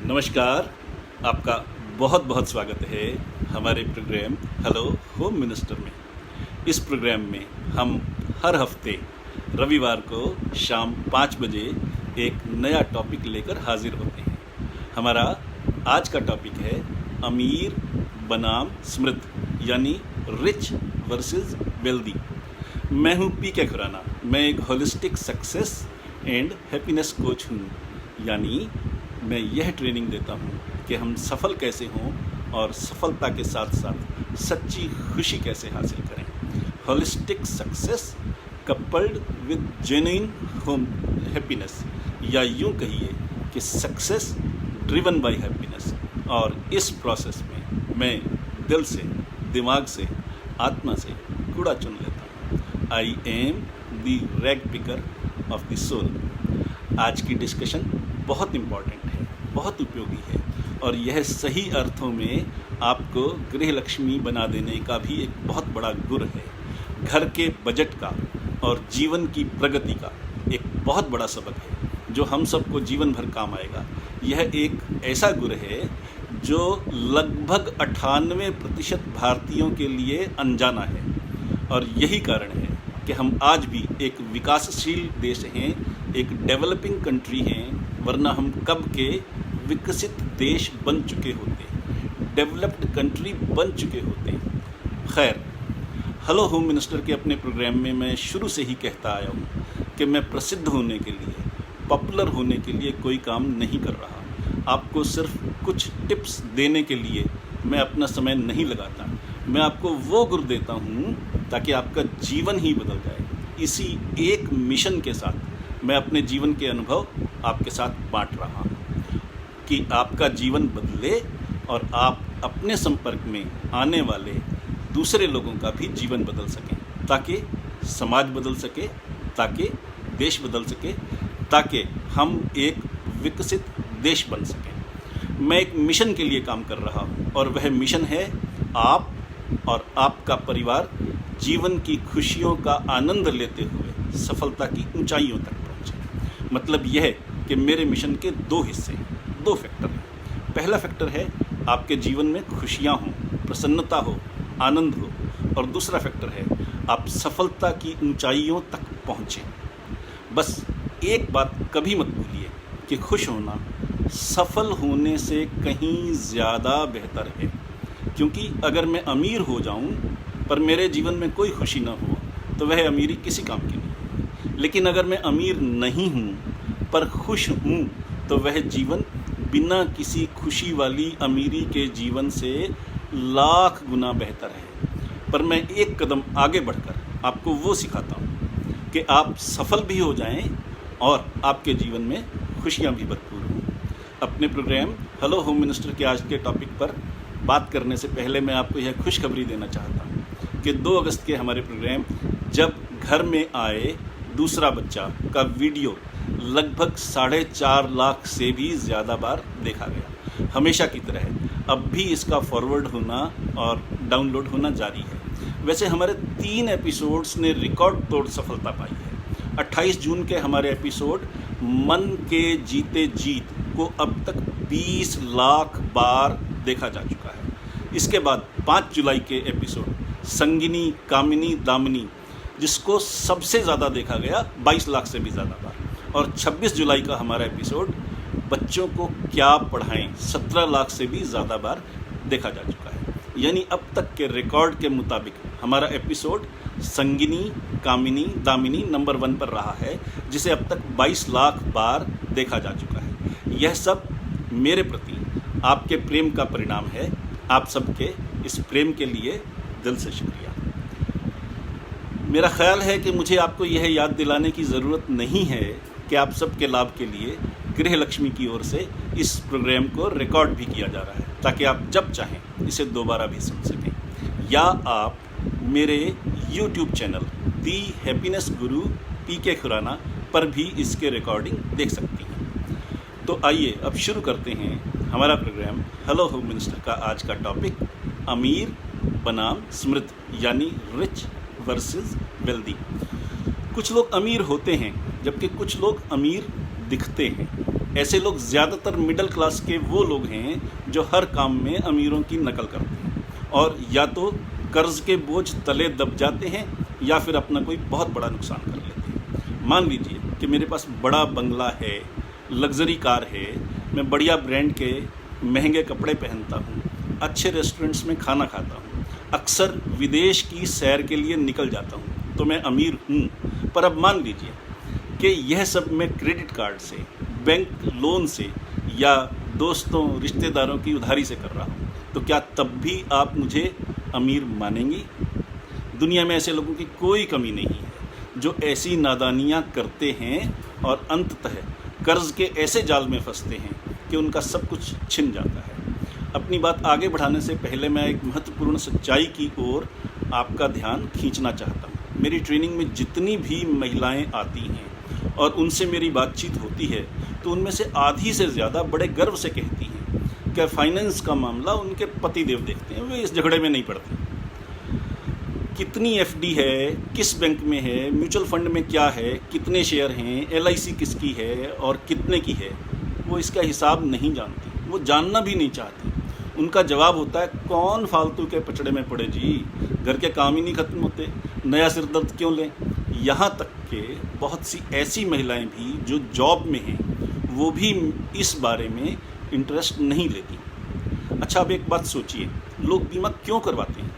नमस्कार। आपका बहुत बहुत स्वागत है हमारे प्रोग्राम हेलो होम मिनिस्टर में। इस प्रोग्राम में हम हर हफ्ते रविवार को शाम 5 बजे एक नया टॉपिक लेकर हाजिर होते हैं। हमारा आज का टॉपिक है अमीर बनाम स्मृत, यानी रिच वर्सेस वेल्दी। मैं हूं पीके खुराना। मैं एक holistic success and happiness coach हूं, यानी मैं यह ट्रेनिंग देता हूँ कि हम सफल कैसे हों और सफलता के साथ साथ सच्ची खुशी कैसे हासिल करें। Holistic success coupled with genuine home happiness, या यूँ कहिए कि सक्सेस ड्रिवन बाय हैप्पीनेस। और इस प्रोसेस में मैं दिल से, दिमाग से, आत्मा से कूड़ा चुन लेता हूँ। I am the rag picker of the soul. आज की डिस्कशन बहुत इम्पॉर्टेंट है, बहुत उपयोगी है, और यह सही अर्थों में आपको गृह लक्ष्मी बना देने का भी एक बहुत बड़ा गुर है। घर के बजट का और जीवन की प्रगति का एक बहुत बड़ा सबक है जो हम सबको जीवन भर काम आएगा। यह एक ऐसा गुर है जो लगभग 98% भारतीयों के लिए अनजाना है, और यही कारण है कि हम आज भी एक विकासशील देश हैं, एक डेवलपिंग कंट्री हैं, वरना हम कब के विकसित देश बन चुके होते, डेवलप्ड कंट्री बन चुके होते। खैर, हेलो होम मिनिस्टर के अपने प्रोग्राम में मैं शुरू से ही कहता आया हूँ कि मैं प्रसिद्ध होने के लिए, पॉपुलर होने के लिए कोई काम नहीं कर रहा। आपको सिर्फ कुछ टिप्स देने के लिए मैं अपना समय नहीं लगाता। मैं आपको वो गुर देता हूँ ताकि आपका जीवन ही बदल जाए। इसी एक मिशन के साथ मैं अपने जीवन के अनुभव आपके साथ बांट रहा हूँ कि आपका जीवन बदले और आप अपने संपर्क में आने वाले दूसरे लोगों का भी जीवन बदल सकें, ताकि समाज बदल सके, ताकि देश बदल सके, ताकि हम एक विकसित देश बन सकें। मैं एक मिशन के लिए काम कर रहा हूँ, और वह मिशन है आप और आपका परिवार जीवन की खुशियों का आनंद लेते हुए सफलता की ऊंचाइयों तक पहुँचे। मतलब यह है कि मेरे मिशन के 2 हिस्से हैं, 2 फैक्टर हैं। पहला फैक्टर है आपके जीवन में खुशियाँ हों, प्रसन्नता हो, आनंद हो, और दूसरा फैक्टर है आप सफलता की ऊंचाइयों तक पहुँचें। बस एक बात कभी मत भूलिए कि खुश होना सफल होने से कहीं ज़्यादा बेहतर है, क्योंकि अगर मैं अमीर हो जाऊं पर मेरे जीवन में कोई खुशी ना हो तो वह अमीरी किसी काम की नहीं। लेकिन अगर मैं अमीर नहीं हूं पर खुश हूं तो वह जीवन बिना किसी खुशी वाली अमीरी के जीवन से लाख गुना बेहतर है। पर मैं एक कदम आगे बढ़कर आपको वो सिखाता हूं कि आप सफल भी हो जाएं और आपके जीवन में खुशियां भी भरपूर हों। अपने प्रोग्राम हेलो होम मिनिस्टर के आज के टॉपिक पर बात करने से पहले मैं आपको यह खुशखबरी देना चाहता हूँ कि 2 अगस्त के हमारे प्रोग्राम जब घर में आए दूसरा बच्चा का वीडियो लगभग 4.5 लाख से भी ज़्यादा बार देखा गया। हमेशा की तरह अब भी इसका फॉरवर्ड होना और डाउनलोड होना जारी है। वैसे हमारे 3 एपिसोड्स ने रिकॉर्ड तोड़ सफलता पाई है। 28 जून के हमारे एपिसोड मन के जीते जीत को अब तक 20 लाख बार देखा जा चुका है। इसके बाद 5 जुलाई के एपिसोड संगिनी, कामिनी, दामिनी, जिसको सबसे ज़्यादा देखा गया 22 लाख से भी ज़्यादा बार, और 26 जुलाई का हमारा एपिसोड बच्चों को क्या पढ़ाएं 17 लाख से भी ज़्यादा बार देखा जा चुका है। यानी अब तक के रिकॉर्ड के मुताबिक हमारा एपिसोड संगिनी, कामिनी, दामिनी नंबर 1 पर रहा है, जिसे अब तक 22 लाख बार देखा जा चुका है। यह सब मेरे प्रति आपके प्रेम का परिणाम है। आप सबके इस प्रेम के लिए दिल से शुक्रिया। मेरा ख्याल है कि मुझे आपको यह याद दिलाने की ज़रूरत नहीं है कि आप सबके लाभ के लिए गृह लक्ष्मी की ओर से इस प्रोग्राम को रिकॉर्ड भी किया जा रहा है, ताकि आप जब चाहें इसे दोबारा भी सुन सकें, या आप मेरे YouTube चैनल दी हैप्पीनेस गुरु पीके खुराना पर भी इसके रिकॉर्डिंग देख सकती हैं। तो आइए अब शुरू करते हैं हमारा प्रोग्राम हेलो होम मिनिस्टर का आज का टॉपिक अमीर बनाम स्मृत, यानी रिच वर्सेस वेल्दी। कुछ लोग अमीर होते हैं जबकि कुछ लोग अमीर दिखते हैं। ऐसे लोग ज़्यादातर मिडिल क्लास के वो लोग हैं जो हर काम में अमीरों की नकल करते हैं और या तो कर्ज के बोझ तले दब जाते हैं या फिर अपना कोई बहुत बड़ा नुकसान कर लेते हैं। मान लीजिए कि मेरे पास बड़ा बंगला है, लग्जरी कार है, मैं बढ़िया ब्रांड के महंगे कपड़े पहनता हूँ, अच्छे रेस्टोरेंट्स में खाना खाता हूँ, अक्सर विदेश की सैर के लिए निकल जाता हूँ, तो मैं अमीर हूँ। पर अब मान लीजिए कि यह सब मैं क्रेडिट कार्ड से, बैंक लोन से या दोस्तों रिश्तेदारों की उधारी से कर रहा हूँ, तो क्या तब भी आप मुझे अमीर मानेंगी? दुनिया में ऐसे लोगों की कोई कमी नहीं है जो ऐसी नादानियाँ करते हैं और अंततः कर्ज के ऐसे जाल में फंसते हैं कि उनका सब कुछ छिन जाता है। अपनी बात आगे बढ़ाने से पहले मैं एक महत्वपूर्ण सच्चाई की ओर आपका ध्यान खींचना चाहता हूँ। मेरी ट्रेनिंग में जितनी भी महिलाएं आती हैं और उनसे मेरी बातचीत होती है तो उनमें से आधी से ज़्यादा बड़े गर्व से कहती हैं कि फाइनेंस का मामला उनके पति देव देखते हैं, वे इस झगड़े में नहीं पड़ते। कितनी एफडी है, किस बैंक में है, म्यूचुअल फंड में क्या है, कितने शेयर हैं, एलआईसी किसकी है और कितने की है, वो इसका हिसाब नहीं जानती, वो जानना भी नहीं चाहती। उनका जवाब होता है, कौन फालतू के पचड़े में पड़े जी, घर के काम ही नहीं खत्म होते, नया सिरदर्द क्यों लें। यहाँ तक कि बहुत सी ऐसी महिलाएं भी जो जॉब में हैं वो भी इस बारे में इंटरेस्ट नहीं लेती। अच्छा, अब एक बात सोचिए, लोग बीमा क्यों करवाते हैं?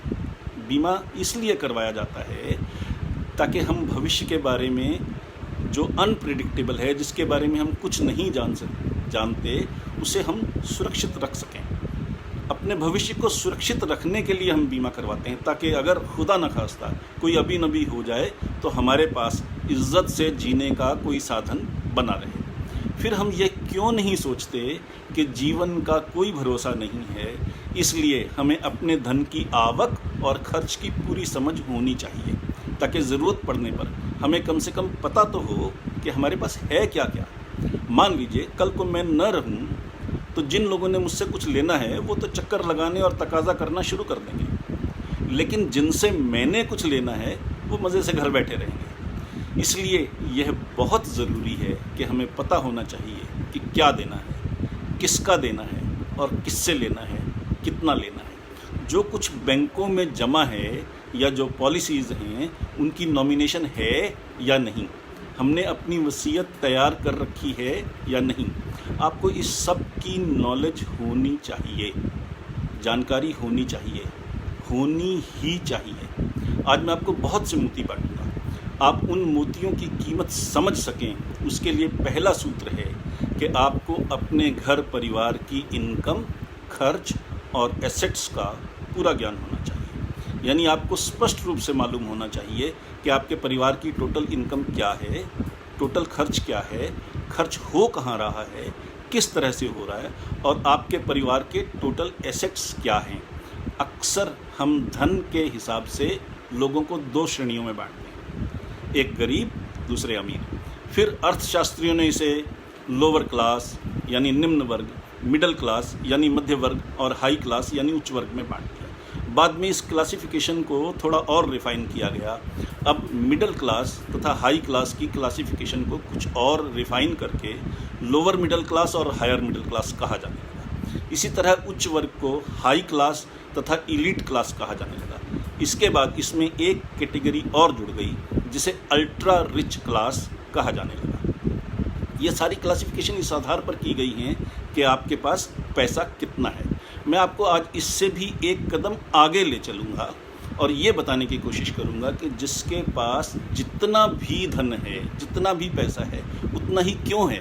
बीमा इसलिए करवाया जाता है ताकि हम भविष्य के बारे में जो अनप्रेडिक्टेबल है, जिसके बारे में हम कुछ नहीं जानते, उसे हम सुरक्षित रख सकें। अपने भविष्य को सुरक्षित रखने के लिए हम बीमा करवाते हैं ताकि अगर खुदा न खास्ता कोई अभी नबी हो जाए तो हमारे पास इज्जत से जीने का कोई साधन बना रहे। फिर हम ये क्यों नहीं सोचते कि जीवन का कोई भरोसा नहीं है, इसलिए हमें अपने धन की आवक और खर्च की पूरी समझ होनी चाहिए ताकि ज़रूरत पड़ने पर हमें कम से कम पता तो हो कि हमारे पास है क्या क्या। मान लीजिए कल को मैं न रहूं तो जिन लोगों ने मुझसे कुछ लेना है वो तो चक्कर लगाने और तकाजा करना शुरू कर देंगे, लेकिन जिनसे मैंने कुछ लेना है वो मज़े से घर बैठे रहेंगे। इसलिए यह बहुत ज़रूरी है कि हमें पता होना चाहिए कि क्या देना है, किसका देना है और किससे लेना है, कितना लेना है। जो कुछ बैंकों में जमा है या जो पॉलिसीज़ हैं उनकी नॉमिनेशन है या नहीं, हमने अपनी वसीयत तैयार कर रखी है या नहीं, आपको इस सब की नॉलेज होनी चाहिए, जानकारी होनी चाहिए, होनी ही चाहिए। आज मैं आपको बहुत से मोती बांटूंगा, आप उन मोतियों की कीमत समझ सकें। उसके लिए पहला सूत्र है कि आपको अपने घर परिवार की इनकम, खर्च और एसेट्स का पूरा ज्ञान होना चाहिए। यानी आपको स्पष्ट रूप से मालूम होना चाहिए कि आपके परिवार की टोटल इनकम क्या है, टोटल खर्च क्या है, खर्च हो कहाँ रहा है, किस तरह से हो रहा है और आपके परिवार के टोटल एसेट्स क्या हैं। अक्सर हम धन के हिसाब से लोगों को दो श्रेणियों में बांटते हैं, एक गरीब, दूसरे अमीर। फिर अर्थशास्त्रियों ने इसे लोअर क्लास यानी निम्न वर्ग, मिडिल क्लास यानी मध्य वर्ग और हाई क्लास यानी उच्च वर्ग में बांट दिया। बाद में इस क्लासिफिकेशन को थोड़ा और रिफ़ाइन किया गया। अब मिडिल क्लास तथा हाई क्लास की क्लासिफिकेशन को कुछ और रिफ़ाइन करके लोअर मिडिल क्लास और हायर मिडिल क्लास कहा जाने लगा। इसी तरह उच्च वर्ग को हाई क्लास तथा इलीट क्लास कहा जाने लगा। इसके बाद इसमें एक कैटेगरी और जुड़ गई जिसे अल्ट्रा रिच क्लास कहा जाने लगा। ये सारी क्लासिफिकेशन इस आधार पर की गई हैं कि आपके पास पैसा कितना है। मैं आपको आज इससे भी एक कदम आगे ले चलूँगा और ये बताने की कोशिश करूँगा कि जिसके पास जितना भी धन है, जितना भी पैसा है, उतना ही क्यों है।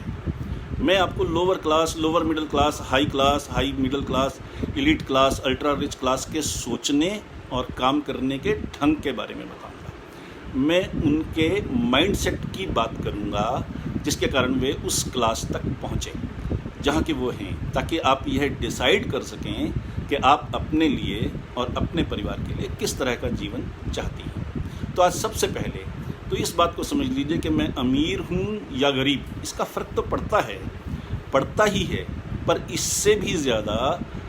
मैं आपको lower class, lower middle class, high middle class, elite class, ultra rich class के सोचने और काम करने के ढंग के बारे में बताऊँगा। मैं उनके माइंडसेट की बात करूँगा जिसके कारण वे उस क्लास तक पहुँचें जहाँ के वो हैं, ताकि आप यह डिसाइड कर सकें कि आप अपने लिए और अपने परिवार के लिए किस तरह का जीवन चाहती हैं। तो आज सबसे पहले तो इस बात को समझ लीजिए कि मैं अमीर हूँ या गरीब, इसका फ़र्क तो पड़ता ही है, पर इससे भी ज़्यादा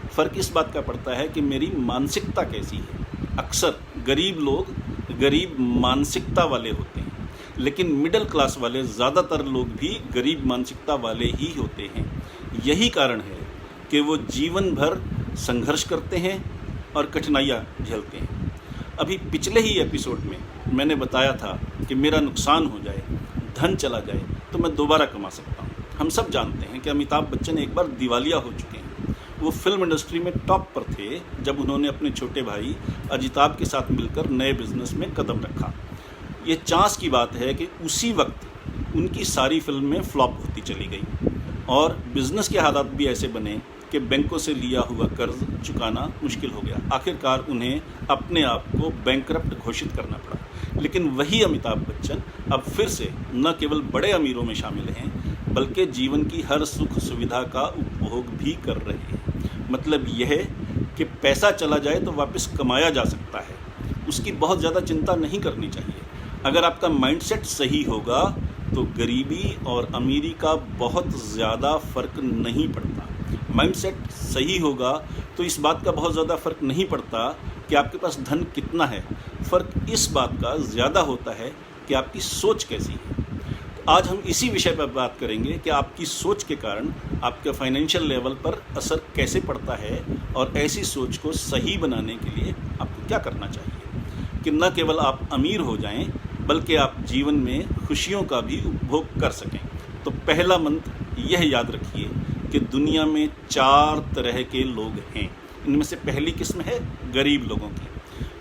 फ़र्क इस बात का पड़ता है कि मेरी मानसिकता कैसी है। अक्सर गरीब लोग गरीब मानसिकता वाले होते हैं, लेकिन मिडिल क्लास वाले ज़्यादातर लोग भी गरीब मानसिकता वाले ही होते हैं। यही कारण है कि वो जीवन भर संघर्ष करते हैं और कठिनाइयाँ झेलते हैं। अभी पिछले ही एपिसोड में मैंने बताया था कि मेरा नुकसान हो जाए, धन चला जाए तो मैं दोबारा कमा सकता हूँ। हम सब जानते हैं कि अमिताभ बच्चन एक बार दिवालिया हो चुके हैं। वो फिल्म इंडस्ट्री में टॉप पर थे जब उन्होंने अपने छोटे भाई अजिताभ के साथ मिलकर नए बिजनेस में कदम रखा। ये चांस की बात है कि उसी वक्त उनकी सारी फिल्में फ्लॉप होती चली गई और बिजनेस के हालात भी ऐसे बने कि बैंकों से लिया हुआ कर्ज चुकाना मुश्किल हो गया। आखिरकार उन्हें अपने आप को बैंकरप्ट घोषित करना पड़ा। लेकिन वही अमिताभ बच्चन अब फिर से न केवल बड़े अमीरों में शामिल हैं बल्कि जीवन की हर सुख सुविधा का उपभोग भी कर रहे हैं। मतलब यह है कि पैसा चला जाए तो वापस कमाया जा सकता है, उसकी बहुत ज़्यादा चिंता नहीं करनी चाहिए। अगर आपका माइंडसेट सही होगा तो गरीबी और अमीरी का बहुत ज़्यादा फ़र्क नहीं पड़ता। माइंडसेट सही होगा तो इस बात का बहुत ज़्यादा फ़र्क नहीं पड़ता कि आपके पास धन कितना है। फ़र्क इस बात का ज़्यादा होता है कि आपकी सोच कैसी है। आज हम इसी विषय पर बात करेंगे कि आपकी सोच के कारण आपके फाइनेंशियल लेवल पर असर कैसे पड़ता है और ऐसी सोच को सही बनाने के लिए आपको क्या करना चाहिए कि न केवल आप अमीर हो जाएं बल्कि आप जीवन में खुशियों का भी उपभोग कर सकें। तो पहला मंत्र यह याद रखिए कि दुनिया में 4 तरह के लोग हैं। इनमें से पहली किस्म है गरीब लोगों की।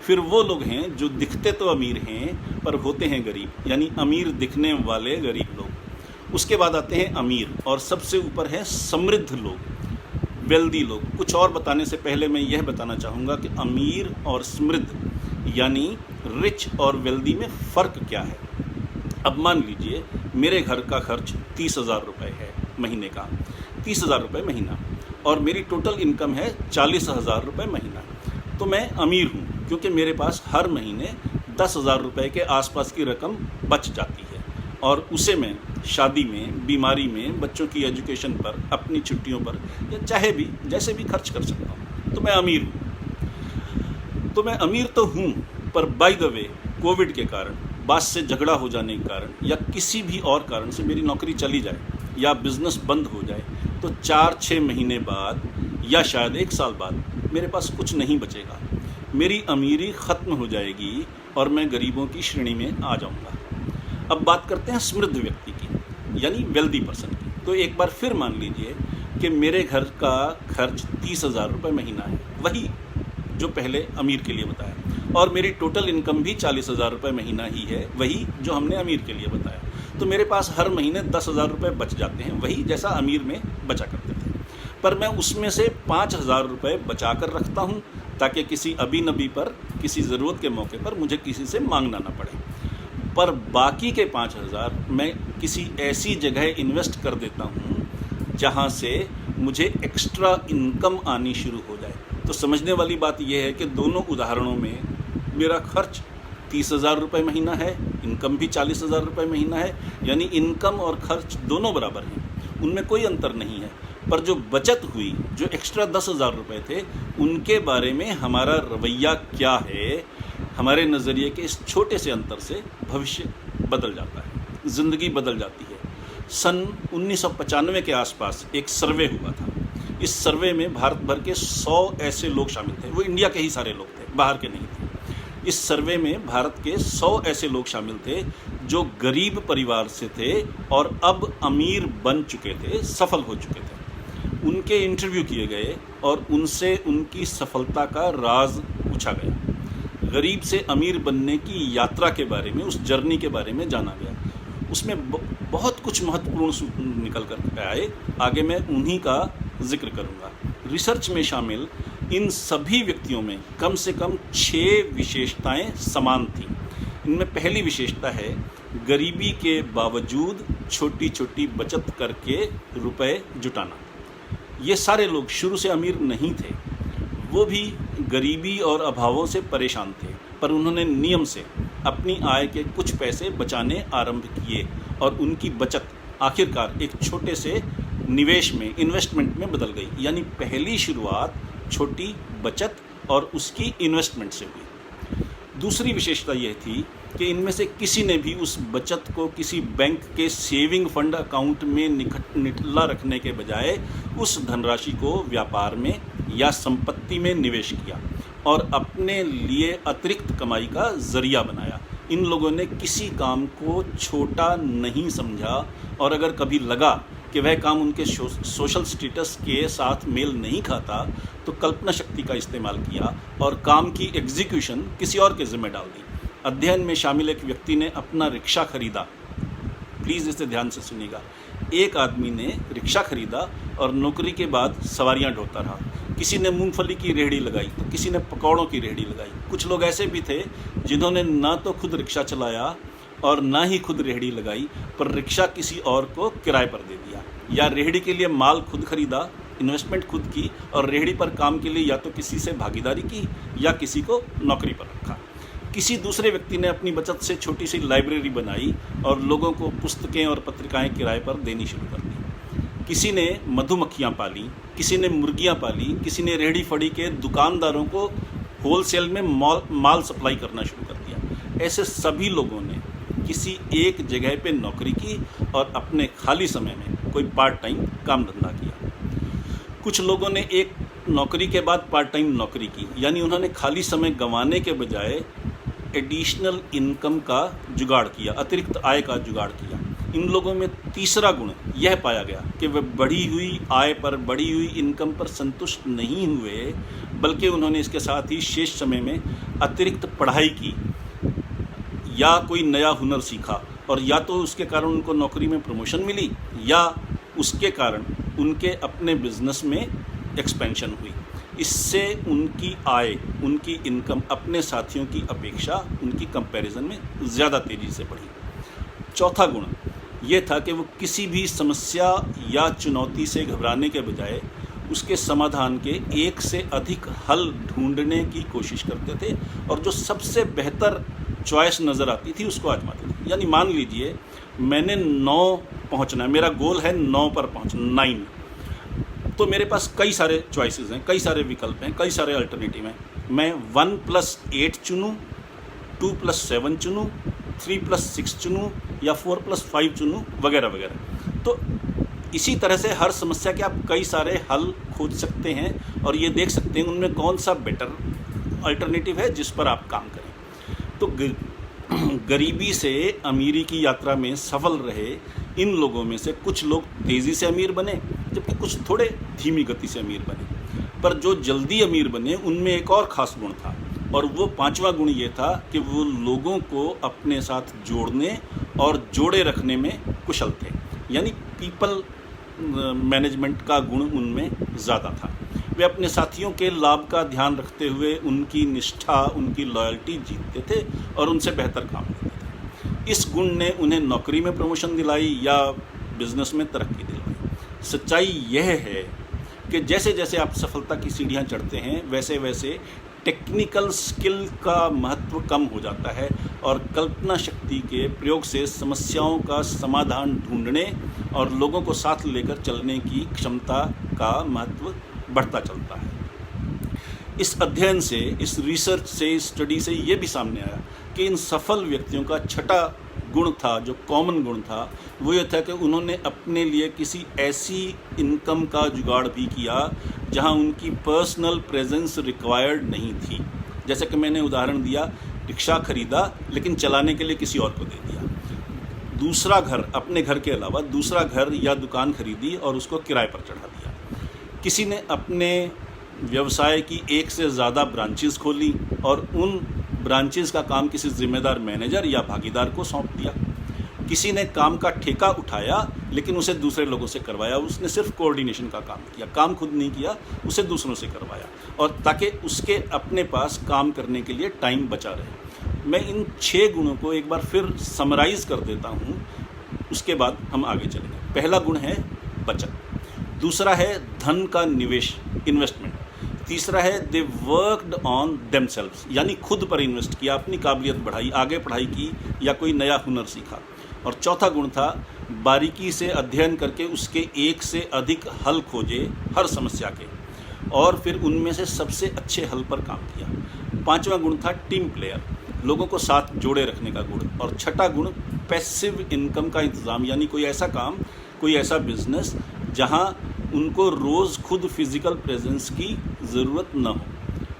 फिर वो लोग हैं जो दिखते तो अमीर हैं पर होते हैं गरीब, यानी अमीर दिखने वाले गरीब लोग। उसके बाद आते हैं अमीर और सबसे ऊपर है समृद्ध लोग, वेल्दी लोग। कुछ और बताने से पहले मैं यह बताना चाहूँगा कि अमीर और समृद्ध यानी रिच और वेल्दी में फ़र्क क्या है। अब मान लीजिए मेरे घर का खर्च 30,000 रुपये है महीने का, 30,000 रुपये महीना, और मेरी टोटल इनकम है 40,000 रुपये महीना। तो मैं अमीर हूँ क्योंकि मेरे पास हर महीने 10,000 रुपये के आसपास की रकम बच जाती है और उसे मैं शादी में, बीमारी में, बच्चों की एजुकेशन पर, अपनी छुट्टियों पर या चाहे भी जैसे भी खर्च कर सकता हूँ। तो मैं अमीर हूँ। तो मैं अमीर तो हूँ पर बाय द वे कोविड के कारण, बास से झगड़ा हो जाने के कारण या किसी भी और कारण से मेरी नौकरी चली जाए या बिज़नेस बंद हो जाए तो 4-6 महीने बाद या शायद 1 साल बाद मेरे पास कुछ नहीं बचेगा। मेरी अमीरी ख़त्म हो जाएगी और मैं गरीबों की श्रेणी में आ जाऊंगा। अब बात करते हैं समृद्ध व्यक्ति की, यानी वेल्दी पर्सन की। तो एक बार फिर मान लीजिए कि मेरे घर का खर्च 30,000 रुपये महीना है, वही जो पहले अमीर के लिए बताया, और मेरी टोटल इनकम भी 40,000 रुपये महीना ही है, वही जो हमने अमीर के लिए बताया। तो मेरे पास हर महीने 10,000 रुपये बच जाते हैं, वही जैसा अमीर में बचा करते थे। पर मैं उसमें से 5,000 रुपये बचा कर रखता हूँ ताकि किसी अभी नबी पर, किसी ज़रूरत के मौके पर मुझे किसी से मांगना ना पड़े। पर बाकी के 5,000 मैं किसी ऐसी जगह इन्वेस्ट कर देता हूँ जहाँ से मुझे एक्स्ट्रा इनकम आनी शुरू हो जाए। तो समझने वाली बात यह है कि दोनों उदाहरणों में मेरा खर्च 30,000 रुपये महीना है, इनकम भी 40,000 रुपये महीना है, यानी इनकम और खर्च दोनों बराबर हैं, उनमें कोई अंतर नहीं है। पर जो बचत हुई, जो एक्स्ट्रा 10,000 रुपये थे, उनके बारे में हमारा रवैया क्या है, हमारे नज़रिए के इस छोटे से अंतर से भविष्य बदल जाता है, ज़िंदगी बदल जाती है। सन 1995 के आसपास एक सर्वे हुआ था। इस सर्वे में भारत भर के 100 ऐसे लोग शामिल थे। वो इंडिया के ही सारे लोग थे, बाहर के नहीं थे। इस सर्वे में भारत के 100 ऐसे लोग शामिल थे जो गरीब परिवार से थे और अब अमीर बन चुके थे, सफल हो चुके थे। उनके इंटरव्यू किए गए और उनसे उनकी सफलता का राज पूछा गया। गरीब से अमीर बनने की यात्रा के बारे में, उस जर्नी के बारे में जाना गया। उसमें बहुत कुछ महत्वपूर्ण निकल कर आए। आगे मैं उन्हीं का जिक्र करूंगा। रिसर्च में शामिल इन सभी व्यक्तियों में कम से कम 6 विशेषताएं समान थीं। इनमें पहली विशेषता है गरीबी के बावजूद छोटी छोटी बचत करके रुपए जुटाना। ये सारे लोग शुरू से अमीर नहीं थे, वो भी गरीबी और अभावों से परेशान थे, पर उन्होंने नियम से अपनी आय के कुछ पैसे बचाने आरंभ किए और उनकी बचत आखिरकार एक छोटे से निवेश में, इन्वेस्टमेंट में बदल गई। यानी पहली शुरुआत छोटी बचत और उसकी इन्वेस्टमेंट से हुई। दूसरी विशेषता यह थी कि इनमें से किसी ने भी उस बचत को किसी बैंक के सेविंग फंड अकाउंट में निठल्ला रखने के बजाय उस धनराशि को व्यापार में या संपत्ति में निवेश किया और अपने लिए अतिरिक्त कमाई का जरिया बनाया। इन लोगों ने किसी काम को छोटा नहीं समझा और अगर कभी लगा कि वह काम उनके सोशल स्टेटस के साथ मेल नहीं खाता तो कल्पना शक्ति का इस्तेमाल किया और काम की एग्जीक्यूशन किसी और के जिम्मे डाल दी। अध्ययन में शामिल एक व्यक्ति ने अपना रिक्शा खरीदा। प्लीज़ इसे ध्यान से सुनिएगा। एक आदमी ने रिक्शा खरीदा और नौकरी के बाद सवारियां ढोता रहा। किसी ने मूंगफली की रेहड़ी लगाई तो किसी ने पकौड़ों की रेहड़ी लगाई। कुछ लोग ऐसे भी थे जिन्होंने ना तो खुद रिक्शा चलाया और ना ही खुद रेहड़ी लगाई, पर रिक्शा किसी और को किराए पर दे दिया, या रेहड़ी के लिए माल खुद खरीदा, इन्वेस्टमेंट खुद की, और रेहड़ी पर काम के लिए या तो किसी से भागीदारी की या किसी को नौकरी पर रखा। किसी दूसरे व्यक्ति ने अपनी बचत से छोटी सी लाइब्रेरी बनाई और लोगों को पुस्तकें और पत्रिकाएं किराए पर देनी शुरू कर दी। किसी ने मधुमक्खियां पाली, किसी ने मुर्गियां पाली, किसी ने रेहड़ी फड़ी के दुकानदारों को होलसेल में माल सप्लाई करना शुरू कर दिया। ऐसे सभी लोगों ने किसी एक जगह पे नौकरी की और अपने खाली समय में कोई पार्ट टाइम काम धंधा किया। कुछ लोगों ने एक नौकरी के बाद पार्ट टाइम नौकरी की, यानी उन्होंने खाली समय गंवाने के बजाय एडिशनल इनकम का जुगाड़ किया, अतिरिक्त आय का जुगाड़ किया। इन लोगों में तीसरा गुण यह पाया गया कि वे बढ़ी हुई आय पर, बढ़ी हुई इनकम पर संतुष्ट नहीं हुए, बल्कि उन्होंने इसके साथ ही शेष समय में अतिरिक्त पढ़ाई की या कोई नया हुनर सीखा, और या तो उसके कारण उनको नौकरी में प्रमोशन मिली या उसके कारण उनके अपने बिजनेस में एक्सपेंशन हुई। इससे उनकी आय, उनकी इनकम अपने साथियों की अपेक्षा उनकी कंपैरिजन में ज़्यादा तेज़ी से बढ़ी। चौथा गुण ये था कि वो किसी भी समस्या या चुनौती से घबराने के बजाय उसके समाधान के एक से अधिक हल ढूंढने की कोशिश करते थे और जो सबसे बेहतर चॉइस नज़र आती थी उसको आजमाते थे। यानी मान लीजिए मैंने 9 पहुंचना है, मेरा गोल है 9 पर पहुंचना, 9, तो मेरे पास कई सारे चॉइसेस हैं, कई सारे विकल्प हैं, कई सारे अल्टरनेटिव हैं। मैं 1+8 चुनूँ, 2+7 चुनूँ, 3+6 चुनूँ या 4+5 चुनूँ, वगैरह वगैरह। तो इसी तरह से हर समस्या के आप कई सारे हल खोज सकते हैं और ये देख सकते हैं उनमें कौन सा बेटर अल्टरनेटिव है जिस पर आप काम करें। तो गरीबी से अमीरी की यात्रा में सफल रहे इन लोगों में से कुछ लोग तेज़ी से अमीर बने, जबकि कुछ थोड़े धीमी गति से अमीर बने। पर जो जल्दी अमीर बने उनमें एक और ख़ास गुण था, और वो 5वां गुण ये था कि वो लोगों को अपने साथ जोड़ने और जोड़े रखने में कुशल थे। यानी पीपल मैनेजमेंट का गुण उनमें ज़्यादा था। वे अपने साथियों के लाभ का ध्यान रखते हुए उनकी निष्ठा, उनकी लॉयल्टी जीतते थे और उनसे बेहतर काम करते थे। इस गुण ने उन्हें नौकरी में प्रमोशन दिलाई या बिजनेस में तरक्की दिलाई। सच्चाई यह है कि जैसे जैसे आप सफलता की सीढ़ियां चढ़ते हैं वैसे वैसे टेक्निकल स्किल का महत्व कम हो जाता है और कल्पना शक्ति के प्रयोग से समस्याओं का समाधान ढूंढने और लोगों को साथ लेकर चलने की क्षमता का महत्व बढ़ता चलता है। इस अध्ययन से, इस रिसर्च से, इस स्टडी से ये भी सामने आया कि इन सफल व्यक्तियों का छठा गुण था, जो कॉमन गुण था, वो ये था कि उन्होंने अपने लिए किसी ऐसी इनकम का जुगाड़ भी किया जहां उनकी पर्सनल प्रेजेंस रिक्वायर्ड नहीं थी। जैसे कि मैंने उदाहरण दिया, रिक्शा खरीदा लेकिन चलाने के लिए किसी और को दे दिया। दूसरा घर, अपने घर के अलावा दूसरा घर या दुकान खरीदी और उसको किराए पर चढ़ा दिया। किसी ने अपने व्यवसाय की एक से ज़्यादा ब्रांचेस खोली और उन ब्रांचेस का काम किसी जिम्मेदार मैनेजर या भागीदार को सौंप दिया। किसी ने काम का ठेका उठाया लेकिन उसे दूसरे लोगों से करवाया। उसने सिर्फ कोऑर्डिनेशन का काम किया, काम खुद नहीं किया, उसे दूसरों से करवाया, और ताकि उसके अपने पास काम करने के लिए टाइम बचा रहे। मैं इन 6 गुणों को एक बार फिर समराइज़ कर देता हूँ, उसके बाद हम आगे चलेंगे। पहला गुण है बचत, दूसरा है धन का निवेश, इन्वेस्टमेंट, तीसरा है दे वर्कड ऑन देमसेल्व्स, यानी खुद पर इन्वेस्ट किया, अपनी काबिलियत बढ़ाई, आगे पढ़ाई की या कोई नया हुनर सीखा, और चौथा गुण था बारीकी से अध्ययन करके उसके एक से अधिक हल खोजे हर समस्या के और फिर उनमें से सबसे अच्छे हल पर काम किया। 5वां गुण था टीम प्लेयर, लोगों को साथ जोड़े रखने का गुण। और छठा गुण पैसिव इनकम का इंतज़ाम, यानी कोई ऐसा काम, कोई ऐसा बिजनेस जहां उनको रोज़ खुद फिजिकल प्रेजेंस की ज़रूरत न हो।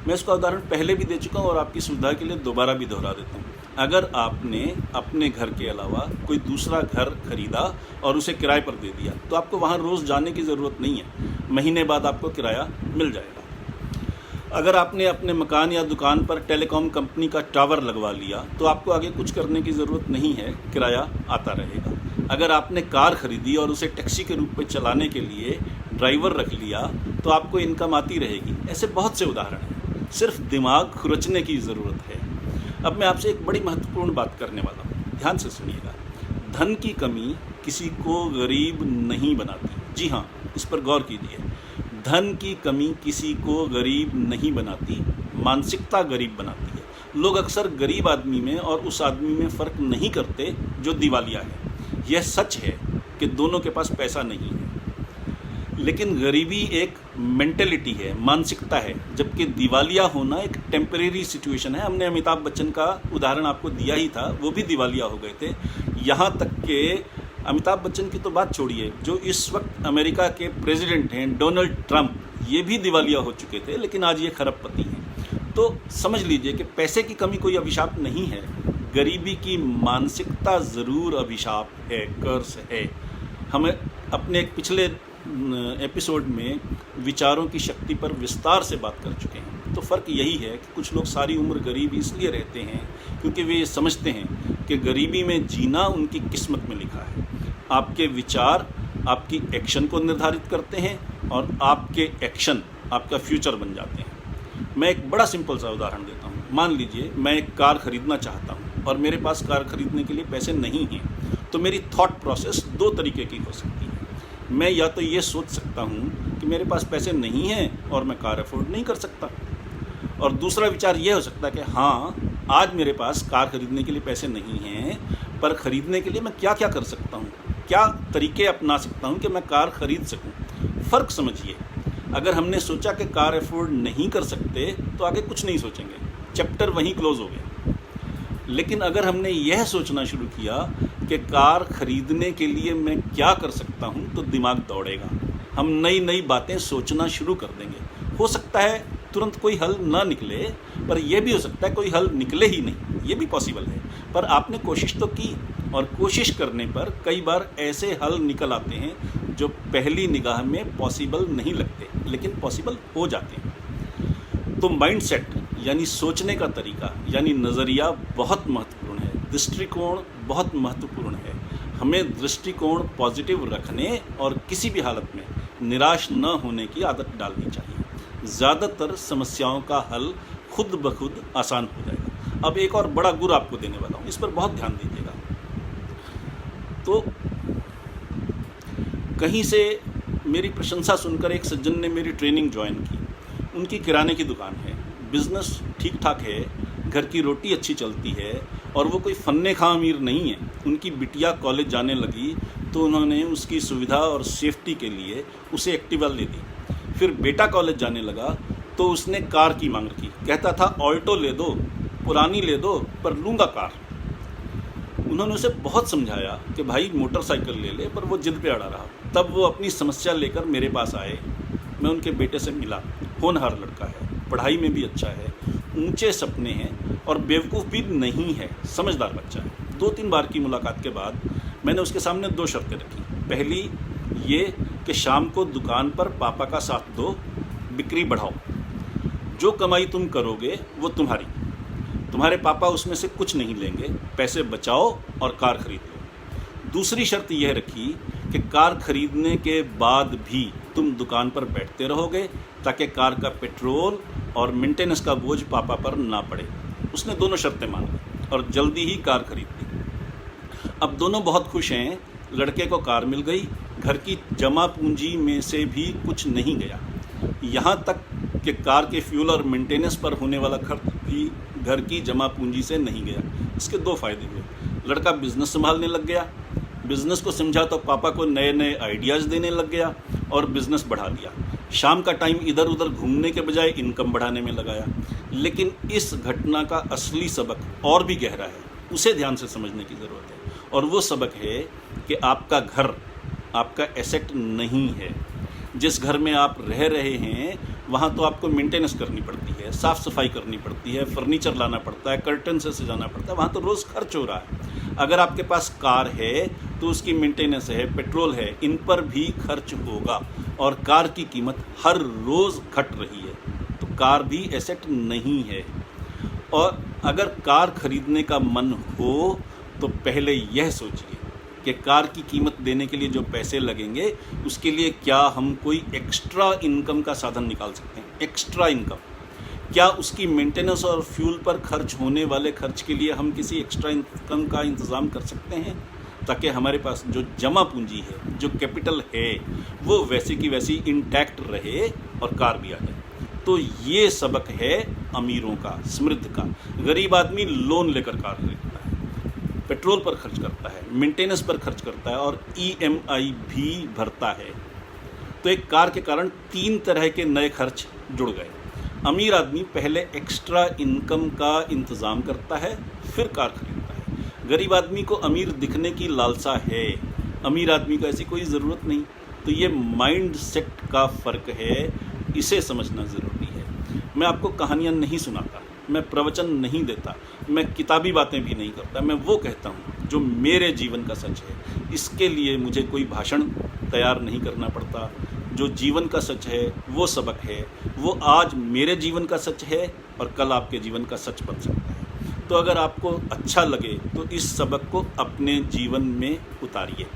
मैं इसका उदाहरण पहले भी दे चुका हूँ और आपकी सुविधा के लिए दोबारा भी दोहरा देता हूँ। अगर आपने अपने घर के अलावा कोई दूसरा घर खरीदा और उसे किराए पर दे दिया तो आपको वहाँ रोज़ जाने की ज़रूरत नहीं है, महीने बाद आपको किराया मिल जाएगा। अगर आपने अपने मकान या दुकान पर टेलीकॉम कंपनी का टावर लगवा लिया तो आपको आगे कुछ करने की ज़रूरत नहीं है, किराया आता रहेगा। अगर आपने कार खरीदी और उसे टैक्सी के रूप में चलाने के लिए ड्राइवर रख लिया तो आपको इनकम आती रहेगी। ऐसे बहुत से उदाहरण हैं, सिर्फ दिमाग खुरचने की ज़रूरत है। अब मैं आपसे एक बड़ी महत्वपूर्ण बात करने वाला हूँ, ध्यान से सुनिएगा। धन की कमी किसी को गरीब नहीं बनाती। जी हाँ, इस पर गौर कीजिए। धन की कमी किसी को गरीब नहीं बनाती, मानसिकता गरीब बनाती है। लोग अक्सर गरीब आदमी में और उस आदमी में फ़र्क नहीं करते जो दिवालिया है। यह सच है कि दोनों के पास पैसा नहीं है, लेकिन गरीबी एक मेंटेलिटी है, मानसिकता है, जबकि दिवालिया होना एक टेम्परेरी सिचुएशन है। हमने अमिताभ बच्चन का उदाहरण आपको दिया ही था, वो भी दिवालिया हो गए थे। यहाँ तक कि अमिताभ बच्चन की तो बात छोड़िए, जो इस वक्त अमेरिका के प्रेसिडेंट हैं डोनाल्ड ट्रंप, ये भी दिवालिया हो चुके थे, लेकिन आज ये खरबपति हैं। तो समझ लीजिए कि पैसे की कमी कोई अभिशाप नहीं है, गरीबी की मानसिकता ज़रूर अभिशाप है, कर्स है। हमें अपने एक पिछले एपिसोड में विचारों की शक्ति पर विस्तार से बात कर चुके हैं। तो फ़र्क यही है कि कुछ लोग सारी उम्र गरीब इसलिए रहते हैं क्योंकि वे ये समझते हैं कि गरीबी में जीना उनकी किस्मत में लिखा है। आपके विचार आपकी एक्शन को निर्धारित करते हैं और आपके एक्शन आपका फ्यूचर बन जाते हैं। मैं एक बड़ा सिंपल सा उदाहरण देता हूँ। मान लीजिए मैं एक कार खरीदना चाहता हूँ और मेरे पास कार खरीदने के लिए पैसे नहीं हैं, तो मेरी थॉट प्रोसेस दो तरीके की हो सकती है। मैं या तो ये सोच सकता हूँ कि मेरे पास पैसे नहीं हैं और मैं कार अफोर्ड नहीं कर सकता, और दूसरा विचार ये हो सकता है कि हाँ, आज मेरे पास कार खरीदने के लिए पैसे नहीं हैं, पर ख़रीदने के लिए मैं क्या क्या कर सकता हूँ, क्या तरीके अपना सकता हूँ कि मैं कार ख़रीद सकूँ। फ़र्क समझिए। अगर हमने सोचा कि कार अफोर्ड नहीं कर सकते तो आगे कुछ नहीं सोचेंगे, चैप्टर वहीं क्लोज़ हो गया। लेकिन अगर हमने यह सोचना शुरू किया कि कार खरीदने के लिए मैं क्या कर सकता हूं, तो दिमाग दौड़ेगा, हम नई नई बातें सोचना शुरू कर देंगे। हो सकता है तुरंत कोई हल ना निकले, पर यह भी हो सकता है कोई हल निकले ही नहीं, ये भी पॉसिबल है। पर आपने कोशिश तो की, और कोशिश करने पर कई बार ऐसे हल निकल आते हैं जो पहली निगाह में पॉसिबल नहीं लगते, लेकिन पॉसिबल हो जाते हैं। तो माइंडसेट यानी सोचने का तरीका, यानी नज़रिया बहुत महत्वपूर्ण है, दृष्टिकोण बहुत महत्वपूर्ण है। हमें दृष्टिकोण पॉजिटिव रखने और किसी भी हालत में निराश न होने की आदत डालनी चाहिए। ज़्यादातर समस्याओं का हल खुद ब खुद आसान हो जाएगा। अब एक और बड़ा गुर आपको देने वाला हूँ, इस पर बहुत ध्यान दीजिएगा। तो कहीं से मेरी प्रशंसा सुनकर एक सज्जन ने मेरी ट्रेनिंग ज्वाइन की। उनकी किराने की दुकान है, बिज़नेस ठीक ठाक है, घर की रोटी अच्छी चलती है, और वो कोई फन्ने खां अमीर नहीं है। उनकी बिटिया कॉलेज जाने लगी तो उन्होंने उसकी सुविधा और सेफ्टी के लिए उसे एक्टिवा ले दी। फिर बेटा कॉलेज जाने लगा तो उसने कार की मांग की, कहता था ऑल्टो ले दो, पुरानी ले दो, पर लूँगा कार। उन्होंने उसे बहुत समझाया कि भाई मोटरसाइकिल ले ले, पर वो जिद पे अड़ा रहा। तब वो अपनी समस्या लेकर मेरे पास आए। मैं उनके बेटे से मिला। होनहार लड़का है, पढ़ाई में भी अच्छा है, ऊंचे सपने हैं और बेवकूफ़ भी नहीं है, समझदार बच्चा है। 2-3 बार की मुलाकात के बाद मैंने उसके सामने 2 शर्तें रखी। पहली ये कि शाम को दुकान पर पापा का साथ दो, बिक्री बढ़ाओ, जो कमाई तुम करोगे वो तुम्हारी, तुम्हारे पापा उसमें से कुछ नहीं लेंगे, पैसे बचाओ और कार खरीद लो। दूसरी शर्त यह रखी कि कार खरीदने के बाद भी तुम दुकान पर बैठते रहोगे ताकि कार का पेट्रोल और मेंटेनेंस का बोझ पापा पर ना पड़े। उसने दोनों शर्तें मान ली और जल्दी ही कार खरीद ली। अब दोनों बहुत खुश हैं। लड़के को कार मिल गई, घर की जमा पूंजी में से भी कुछ नहीं गया, यहाँ तक कि कार के फ्यूल और मेंटेनेंस पर होने वाला खर्च भी घर की जमा पूंजी से नहीं गया। इसके 2 फायदे हुए। लड़का बिजनेस संभालने लग गया, बिजनेस को समझा तो पापा को नए नए आइडियाज़ देने लग गया और बिजनेस बढ़ा लिया। शाम का टाइम इधर उधर घूमने के बजाय इनकम बढ़ाने में लगाया। लेकिन इस घटना का असली सबक और भी गहरा है, उसे ध्यान से समझने की ज़रूरत है। और वो सबक है कि आपका घर आपका एसेट नहीं है। जिस घर में आप रह रहे हैं वहाँ तो आपको मेंटेनेंस करनी पड़ती है, साफ़ सफाई करनी पड़ती है, फर्नीचर लाना पड़ता है, कर्टन से सजाना पड़ता है, वहाँ तो रोज़ खर्च हो रहा है। अगर आपके पास कार है तो उसकी मेंटेनेंस है, पेट्रोल है, इन पर भी खर्च होगा और कार की कीमत हर रोज़ घट रही है। तो कार भी एसेट नहीं है। और अगर कार खरीदने का मन हो तो पहले यह सोचिए कि कार की कीमत देने के लिए जो पैसे लगेंगे उसके लिए क्या हम कोई एक्स्ट्रा इनकम का साधन निकाल सकते हैं। एक्स्ट्रा इनकम, क्या उसकी मेंटेनेंस और फ्यूल पर खर्च होने वाले खर्च के लिए हम किसी एक्स्ट्रा इनकम का इंतज़ाम कर सकते हैं, ताकि हमारे पास जो जमा पूंजी है, जो कैपिटल है, वो वैसे की वैसी इंटैक्ट रहे और कार भी आ जाए। तो ये सबक है अमीरों का, समृद्ध का। गरीब आदमी लोन लेकर कार खरीदता है, पेट्रोल पर खर्च करता है, मेंटेनेंस पर खर्च करता है और EMI भी भरता है। तो एक कार के कारण 3 तरह के नए खर्च जुड़ गए। अमीर आदमी पहले एक्स्ट्रा इनकम का इंतज़ाम करता है, फिर कार खरीदता है। गरीब आदमी को अमीर दिखने की लालसा है, अमीर आदमी को ऐसी कोई ज़रूरत नहीं। तो ये माइंड सेट का फ़र्क है, इसे समझना ज़रूरी है। मैं आपको कहानियाँ नहीं सुनाता, मैं प्रवचन नहीं देता, मैं किताबी बातें भी नहीं करता। मैं वो कहता हूँ जो मेरे जीवन का सच है। इसके लिए मुझे कोई भाषण तैयार नहीं करना पड़ता। जो जीवन का सच है वो सबक है, वो आज मेरे जीवन का सच है और कल आपके जीवन का सच बन सकता है। तो अगर आपको अच्छा लगे तो इस सबक को अपने जीवन में उतारिए।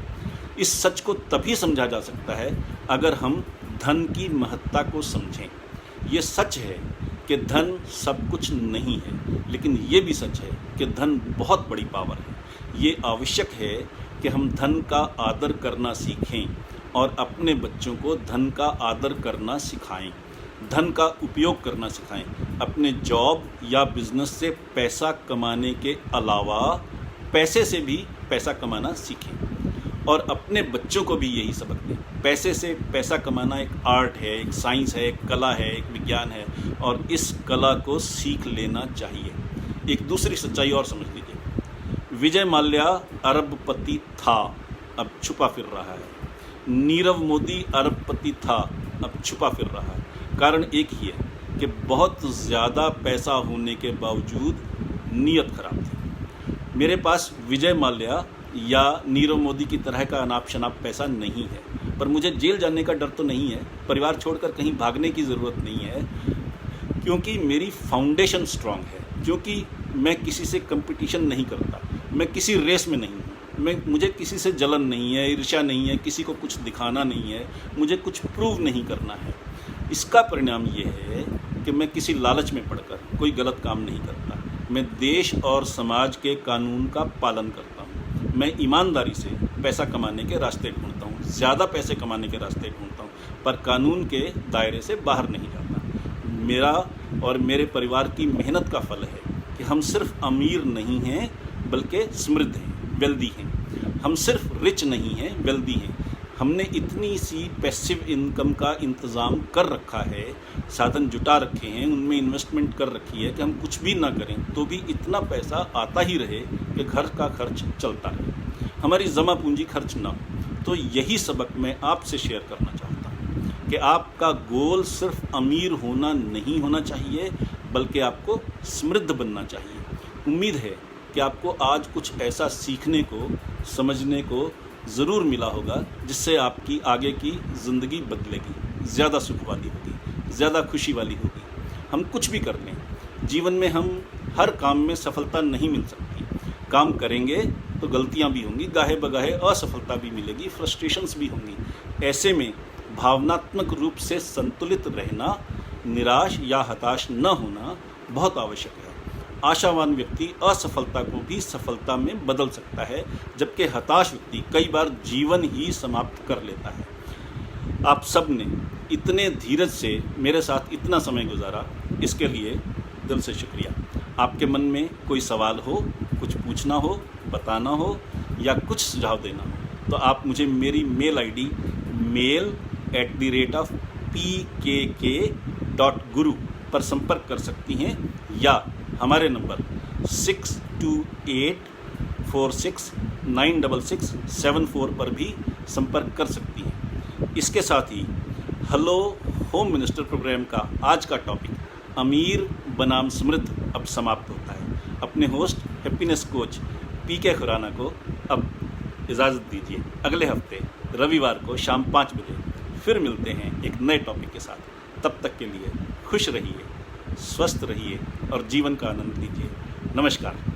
इस सच को तभी समझा जा सकता है अगर हम धन की महत्ता को समझें। ये सच है कि धन सब कुछ नहीं है, लेकिन ये भी सच है कि धन बहुत बड़ी पावर है। ये आवश्यक है कि हम धन का आदर करना सीखें और अपने बच्चों को धन का आदर करना सिखाएं, धन का उपयोग करना सिखाएं। अपने जॉब या बिजनेस से पैसा कमाने के अलावा पैसे से भी पैसा कमाना सीखें और अपने बच्चों को भी यही सबक दें। पैसे से पैसा कमाना एक आर्ट है, एक साइंस है, एक कला है, एक विज्ञान है और इस कला को सीख लेना चाहिए। एक दूसरी सच्चाई और समझ लीजिए। विजय माल्या अरबपति था, अब छुपा फिर रहा है। नीरव मोदी अरबपति था, अब छुपा फिर रहा है। कारण एक ही है कि बहुत ज़्यादा पैसा होने के बावजूद नीयत खराब थी। मेरे पास विजय माल्या या नीरव मोदी की तरह का अनाप शनाप पैसा नहीं है, पर मुझे जेल जाने का डर तो नहीं है, परिवार छोड़कर कहीं भागने की ज़रूरत नहीं है, क्योंकि मेरी फाउंडेशन स्ट्रांग है, क्योंकि मैं किसी से कंपटीशन नहीं करता, मैं किसी रेस में नहीं हूँ, मुझे किसी से जलन नहीं है, ईर्ष्या नहीं है, किसी को कुछ दिखाना नहीं है, मुझे कुछ प्रूव नहीं करना है। इसका परिणाम ये है कि मैं किसी लालच में पड़कर कोई गलत काम नहीं करता। मैं देश और समाज के कानून का पालन करता हूँ। मैं ईमानदारी से पैसा कमाने के रास्ते ढूंढता हूँ, ज़्यादा पैसे कमाने के रास्ते ढूंढता हूँ, पर कानून के दायरे से बाहर नहीं जाता। मेरा और मेरे परिवार की मेहनत का फल है कि हम सिर्फ अमीर नहीं हैं बल्कि समृद्ध हैं, वेल्दी हैं। हम सिर्फ रिच नहीं हैं, वेल्दी हैं। हमने इतनी सी पैसिव इनकम का इंतज़ाम कर रखा है, साधन जुटा रखे हैं, उनमें इन्वेस्टमेंट कर रखी है कि हम कुछ भी ना करें तो भी इतना पैसा आता ही रहे कि घर का खर्च चलता रहे, हमारी जमा पूंजी खर्च ना हो। तो यही सबक मैं आपसे शेयर करना चाहता हूँ कि आपका गोल सिर्फ अमीर होना नहीं होना चाहिए, बल्कि आपको समृद्ध बनना चाहिए। उम्मीद है कि आपको आज कुछ ऐसा सीखने को, समझने को ज़रूर मिला होगा जिससे आपकी आगे की ज़िंदगी बदलेगी, ज़्यादा सुख वाली होगी, ज़्यादा खुशी वाली होगी। हम कुछ भी कर लें, जीवन में हम हर काम में सफलता नहीं मिल सकती। काम करेंगे तो गलतियां भी होंगी, गाहे बगाहे असफलता भी मिलेगी, फ्रस्ट्रेशंस भी होंगी। ऐसे में भावनात्मक रूप से संतुलित रहना, निराश या हताश न होना बहुत आवश्यक है। आशावान व्यक्ति असफलता को भी सफलता में बदल सकता है, जबकि हताश व्यक्ति कई बार जीवन ही समाप्त कर लेता है। आप सब ने इतने धीरज से मेरे साथ इतना समय गुजारा, इसके लिए दिल से शुक्रिया। आपके मन में कोई सवाल हो, कुछ पूछना हो, बताना हो या कुछ सुझाव देना हो तो आप मुझे मेरी मेल ID mail@theratepodcast.com pkk.guru पर संपर्क कर सकती हैं या हमारे नंबर 6284696674 पर भी संपर्क कर सकती हैं। इसके साथ ही हेलो होम मिनिस्टर प्रोग्राम का आज का टॉपिक अमीर बनाम समृद्ध अब समाप्त होता है। अपने होस्ट हैप्पीनेस कोच पीके खुराना को अब इजाज़त दीजिए। अगले हफ्ते रविवार को शाम 5 बजे फिर मिलते हैं एक नए टॉपिक के साथ। तब तक के लिए खुश रहिए, स्वस्थ रहिए और जीवन का आनंद लीजिए। नमस्कार।